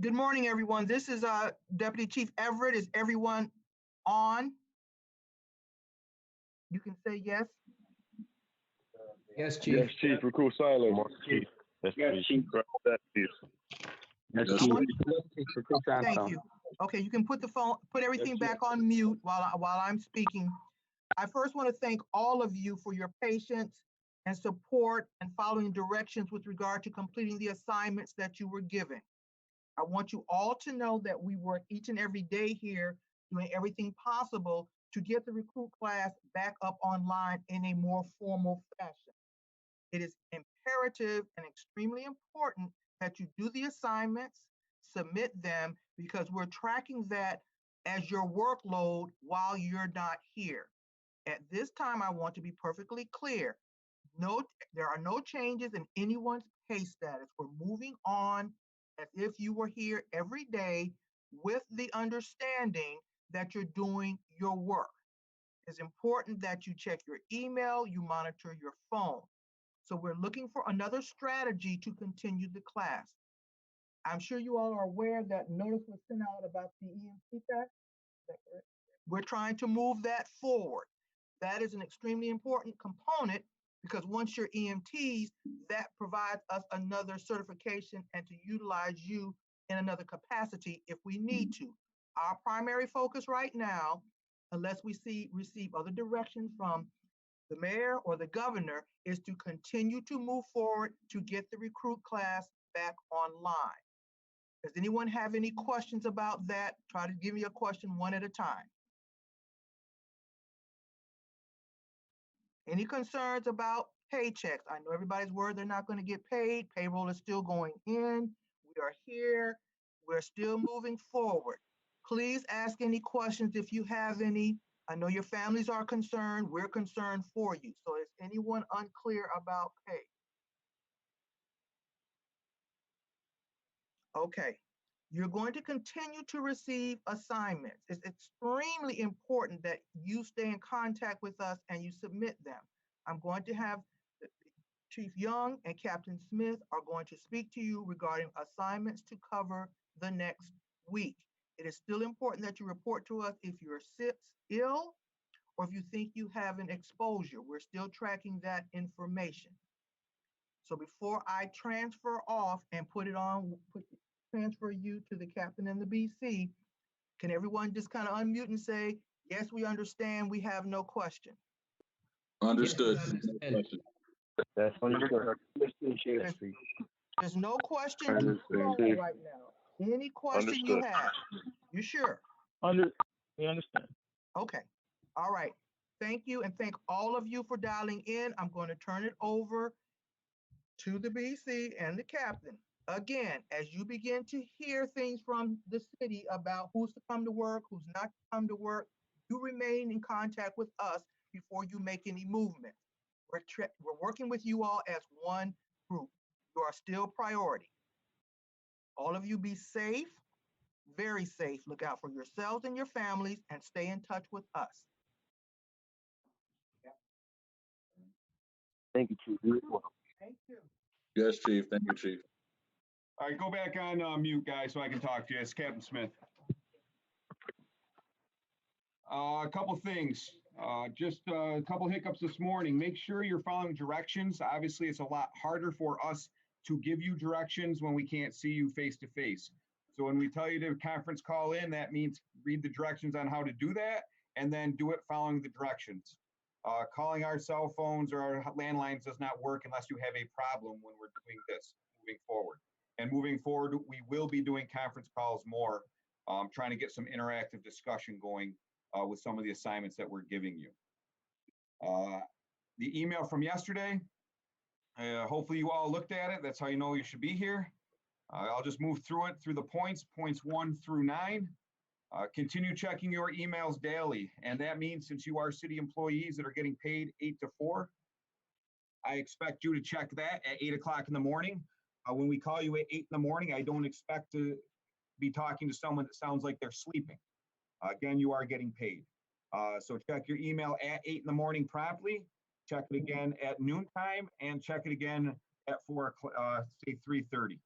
Good morning, everyone. This is Deputy Chief Everett. Is everyone on? You can say yes. Yes, Chief. Yes, Chief. Recruit silent. Chief. Yes, Yes, Chief. Chief. Yes, Yes, Chief. Chief. Thank you. Okay, you can put the phone, put everything back on mute while I'm speaking. I first want to thank all of you for your patience and support and following directions with regard to completing the assignments that you were given. I want you all to know that we work each and every day here doing everything possible to get the recruit class back up online in a more formal fashion. It is imperative and extremely important that you do the assignments, submit them, because we're tracking that as your workload while you're not here. At this time, I want to be perfectly clear. There are no changes in anyone's pay status. We're moving on as if you were here every day with the understanding that you're doing your work. It's important that you check your email, you monitor your phone. So we're looking for another strategy to continue the class. I'm sure you all are aware that notice was sent out about the EMT test. We're trying to move that forward. That is an extremely important component because once you're EMTs, that provides us another certification and to utilize you in another capacity if we need to. Our primary focus right now, unless we receive other directions from the mayor or the governor, is to continue to move forward to get the recruit class back online. Does anyone have any questions about that? Try to give me a question one at a time. Any concerns about paychecks? I know everybody's worried they're not going to get paid. Payroll is still going in. We are here. We're still moving forward. Please ask any questions if you have any. I know your families are concerned. We're concerned for you. So is anyone unclear about pay? Okay. You're going to continue to receive assignments. It's extremely important that you stay in contact with us and you submit them. I'm going to have Chief Young and Captain Smith are going to speak to you regarding assignments to cover the next week. It is still important that you report to us if you're ill or if you think you have an exposure. We're still tracking that information. So before I transfer off and transfer you to the captain and the BC, can everyone just kind of unmute and say, yes, we understand, we have no question? Understood. That's understood. There's no question right now. Any question you have? You sure? We understand. Okay. All right. Thank you, and thank all of you for dialing in. I'm going to turn it over to the BC and the captain. Again, as you begin to hear things from the city about who's to come to work, who's not to come to work, you remain in contact with us before you make any movement. We're working with you all as one group. You are still priority. All of you be safe, very safe. Look out for yourselves and your families and stay in touch with us. Thank you, Chief. Thank you. Yes, Chief. Thank you, Chief. All right, go back on mute, guys, so I can talk to you. It's Captain Smith. A couple things. Just a couple hiccups this morning. Make sure you're following directions. Obviously, it's a lot harder for us to give you directions when we can't see you face to face. So when we tell you to conference call in, that means read the directions on how to do that and then do it following the directions. Calling our cell phones or our landlines does not work unless you have a problem when we're doing this moving forward. And moving forward, we will be doing conference calls more, trying to get some interactive discussion going with some of the assignments that we're giving you. The email from yesterday, hopefully you all looked at it. That's how you know you should be here. I'll just move through it through the points 1 through 9. Continue checking your emails daily. And that means since you are city employees that are getting paid 8 to 4, I expect you to check that at 8 o'clock in the morning. When we call you at 8 in the morning, I don't expect to be talking to someone that sounds like they're sleeping. Again, you are getting paid. So check your email at 8 in the morning promptly, check it again at noontime, and check it again at say 3:30.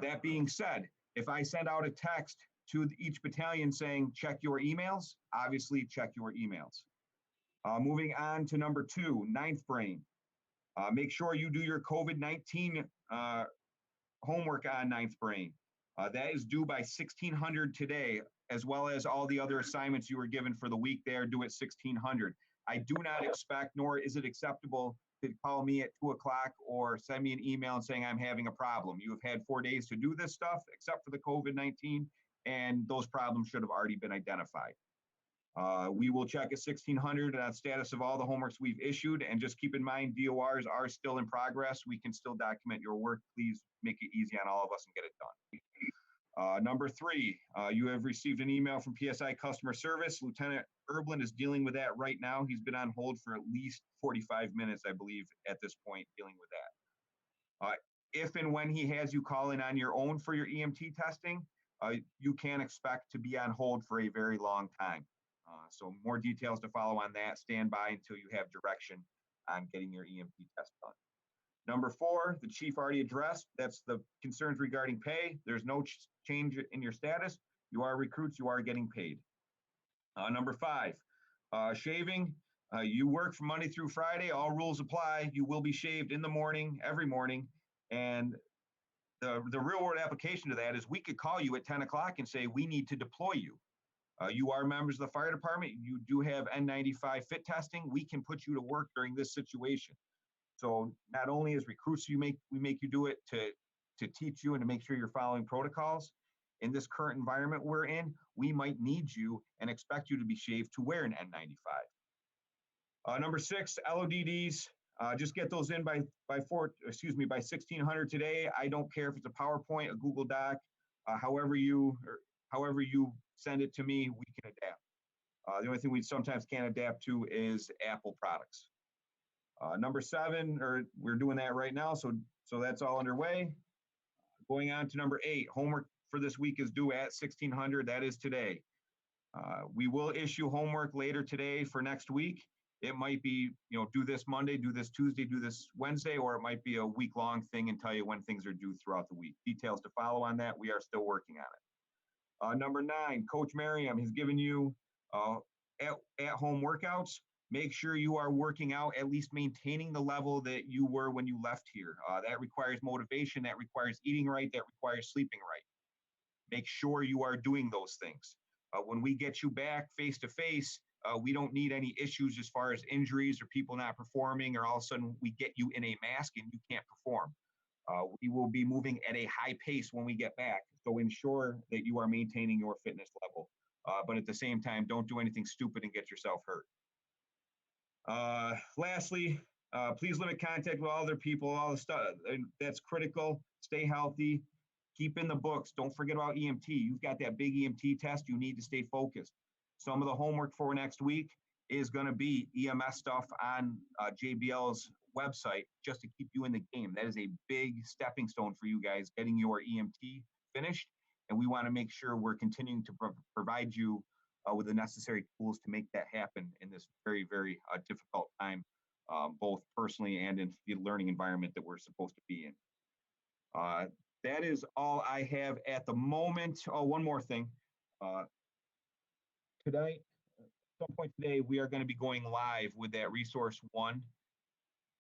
That being said, if I send out a text to each battalion saying, check your emails, obviously check your emails. Moving on to number 2, ninth brain. Make sure you do your COVID-19 homework on ninth brain. That is due by 1600 today, as well as all the other assignments you were given for the week there due at 1600. I do not expect, nor is it acceptable to call me at 2 o'clock or send me an email and saying I'm having a problem. You have had 4 days to do this stuff, except for the COVID-19, and those problems should have already been identified. We will check at 1600 on status of all the homeworks we've issued, and just keep in mind DORs are still in progress. We can still document your work. Please make it easy on all of us and get it done. Number 3, you have received an email from PSI customer service. Lieutenant Erblin is dealing with that right now. He's been on hold for at least 45 minutes, I believe, at this point, dealing with that. If and when he has you call in on your own for your EMT testing, you can expect to be on hold for a very long time. So more details to follow on that. Stand by until you have direction on getting your EMT test done. Number 4, the chief already addressed. That's the concerns regarding pay. There's no change in your status. You are recruits. You are getting paid. Number 5, shaving. You work from Monday through Friday. All rules apply. You will be shaved in the morning, every morning. And the real world application to that is we could call you at 10 o'clock and say, we need to deploy you. You are members of the fire department. You do have N95 fit testing. We can put you to work during this situation. So not only as recruits, we make you do it to teach you and to make sure you're following protocols. In this current environment we're in, we might need you and expect you to be shaved to wear an N95. Number 6, LODDs. Just get those in by 1600 today. I don't care if it's a PowerPoint, a Google Doc, however you send it to me, we can adapt. The only thing we sometimes can't adapt to is Apple products. Number 7, we're doing that right now, so that's all underway. Going on to number 8, homework for this week is due at 1600. That is today. We will issue homework later today for next week. It might be, do this Monday, do this Tuesday, do this Wednesday, or it might be a week-long thing and tell you when things are due throughout the week. Details to follow on that. We are still working on it. Number 9, Coach Merriam has given you at-home workouts. Make sure you are working out, at least maintaining the level that you were when you left here. That requires motivation, that requires eating right, that requires sleeping right. Make sure you are doing those things. When we get you back face to face, we don't need any issues as far as injuries or people not performing, or all of a sudden we get you in a mask and you can't perform. We will be moving at a high pace when we get back. So ensure that you are maintaining your fitness level. But at the same time, don't do anything stupid and get yourself hurt. Lastly, please limit contact with other people, all the stuff that's critical. Stay healthy, keep in the books. Don't forget about EMT. You've got that big EMT test. You need to stay focused. Some of the homework for next week is going to be EMS stuff on JBL's website just to keep you in the game. That is a big stepping stone for you guys, getting your EMT finished. And we want to make sure we're continuing to provide you with the necessary tools to make that happen in this very, very difficult time, both personally and in the learning environment that we're supposed to be in. That is all I have at the moment. Oh, one more thing. Tonight, at some point today, we are going to be going live with that Resource One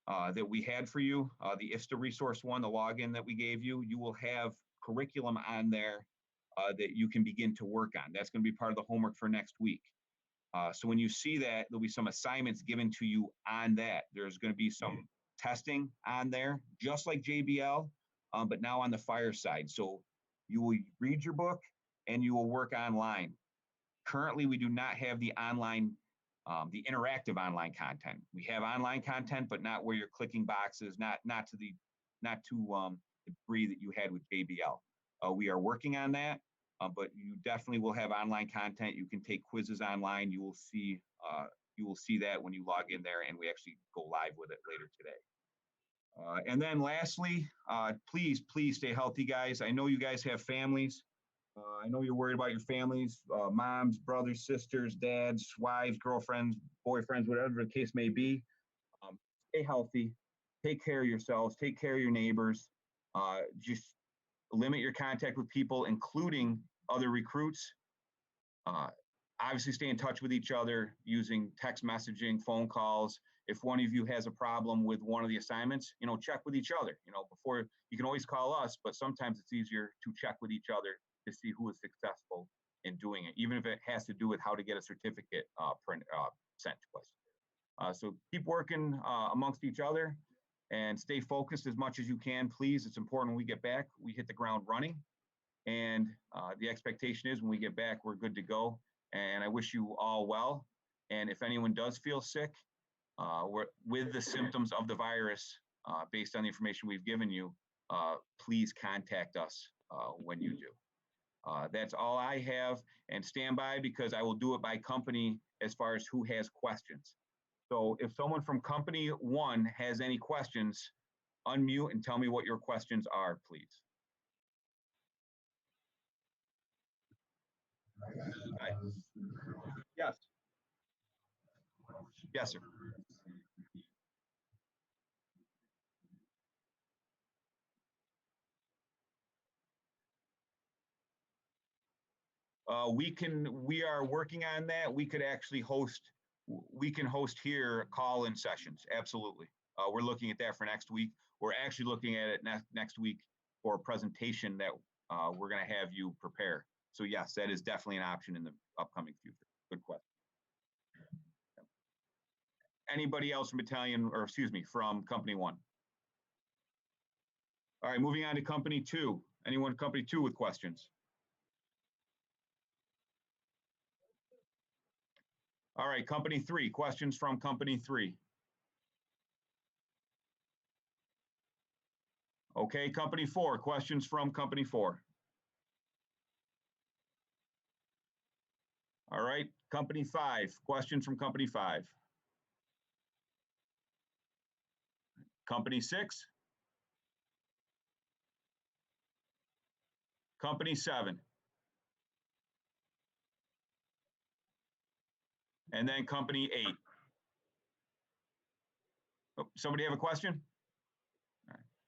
that we had for you, the IFSTA Resource One, the login that we gave you. You will have curriculum on there that you can begin to work on. That's going to be part of the homework for next week. So when you see that, there'll be some assignments given to you on that. There's going to be some testing on there, just like JBL, but now on the fire side. So you will read your book and you will work online. Currently, we do not have the online, the interactive online content. We have online content, but not where you're clicking boxes, not to the degree that you had with JBL. We are working on that, but you definitely will have online content. You can take quizzes online. You will see that when you log in there, and we actually go live with it later today. And then lastly, please stay healthy, guys. I know you guys have families. I know you're worried about your families, moms, brothers, sisters, dads, wives, girlfriends, boyfriends, whatever the case may be. Stay healthy. take care of yourselves, take care of your neighbors. Just limit your contact with people, including other recruits. Obviously, stay in touch with each other using text messaging, phone calls. If one of you has a problem with one of the assignments, check with each other. Before, you can always call us, but sometimes it's easier to check with each other to see who is successful in doing it, even if it has to do with how to get a certificate sent to us. So keep working amongst each other and stay focused as much as you can, please. It's important when we get back, we hit the ground running. And the expectation is when we get back, we're good to go. And I wish you all well. And if anyone does feel sick with the symptoms of the virus, based on the information we've given you, please contact us when you do. That's all I have. And stand by, because I will do it by company as far as who has questions. So if someone from company 1 has any questions, unmute and tell me what your questions are, please. Yes. Yes, sir. We are working on that. We can host here call-in sessions. Absolutely. We're looking at that for next week. We're actually looking at it next week for a presentation that we're going to have you prepare. So yes, that is definitely an option in the upcoming future. Good question. Anybody else from from company 1? All right, moving on to company 2. Anyone company 2 with questions? All right, company 3, questions from company 3. Okay, company 4, questions from company 4. All right, company 5, questions from company 5. Company 6. Company 7. And then company 8. Oh, somebody have a question?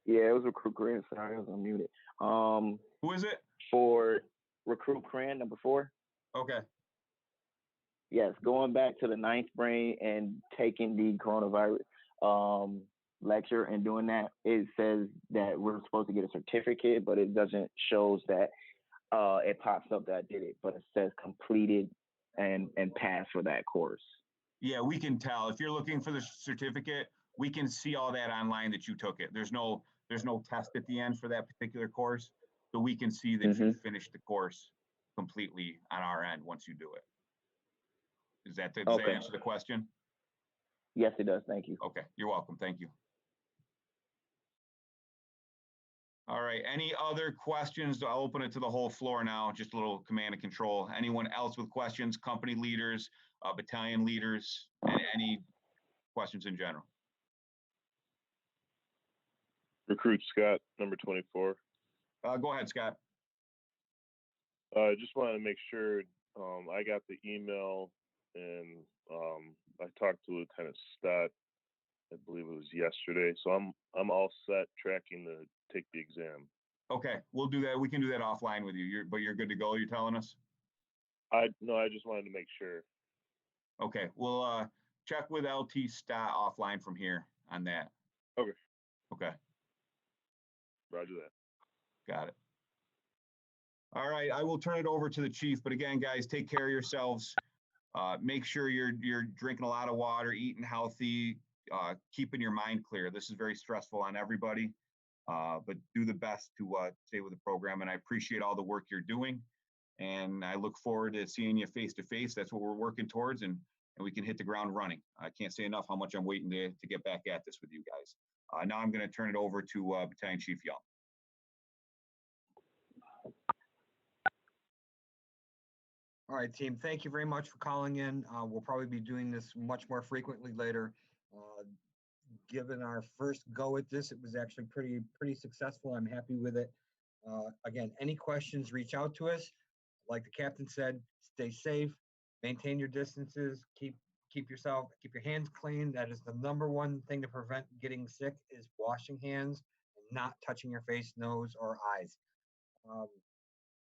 Yeah, it was Recruit Grant. Sorry, I was unmuted. Who is it? For Recruit Grant, number 4. Okay. Yes, going back to the 9th brain and taking the coronavirus lecture and doing that, it says that we're supposed to get a certificate, but it doesn't shows that it pops up that I did it, but it says completed and passed for that course. Yeah, we can tell. If you're looking for the certificate, we can see all that online that you took it. There's no test at the end for that particular course. So we can see that you finished the course completely on our end once you do it. Does that answer the question? Yes, it does. Thank you. Okay, you're welcome. Thank you. All right, any other questions? I'll open it to the whole floor now, just a little command and control. Anyone else with questions, company leaders, battalion leaders, and any questions in general? Recruit Scott, number 24. Go ahead, Scott. I just wanted to make sure I got the email, and I talked to Lieutenant Stott, I believe it was yesterday. So I'm all set tracking to take the exam. Okay, we'll do that. We can do that offline with you. But you're good to go, you're telling us? No, I just wanted to make sure. Okay, we'll check with LT Stott offline from here on that. Okay. Okay. Roger that. Got it. All right, I will turn it over to the chief. But again, guys, take care of yourselves. Make sure you're drinking a lot of water, eating healthy, keeping your mind clear. This is very stressful on everybody, but do the best to stay with the program. And I appreciate all the work you're doing. And I look forward to seeing you face to face. That's what we're working towards, and we can hit the ground running. I can't say enough how much I'm waiting to get back at this with you guys. Now I'm going to turn it over to Battalion Chief Young. All right, team, thank you very much for calling in. We'll probably be doing this much more frequently later. Given our first go at this, it was actually pretty successful. I'm happy with it. Again, any questions, reach out to us. Like the captain said, stay safe, maintain your distances, keep keep your hands clean. That is the number one thing to prevent getting sick is washing hands and not touching your face, nose, or eyes.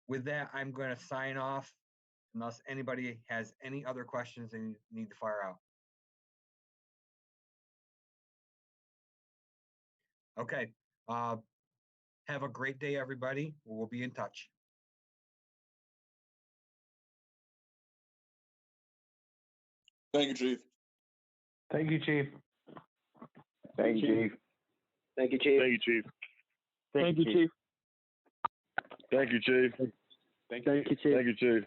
With that, I'm going to sign off unless anybody has any other questions they need to fire out. Okay. Have a great day, everybody. We'll be in touch. Thank you, Chief. Thank you, Chief. Thank you, Chief. Thank you, Chief. Thank you, Chief. Thank you, Chief. Thank you, Chief. Thank you, Chief.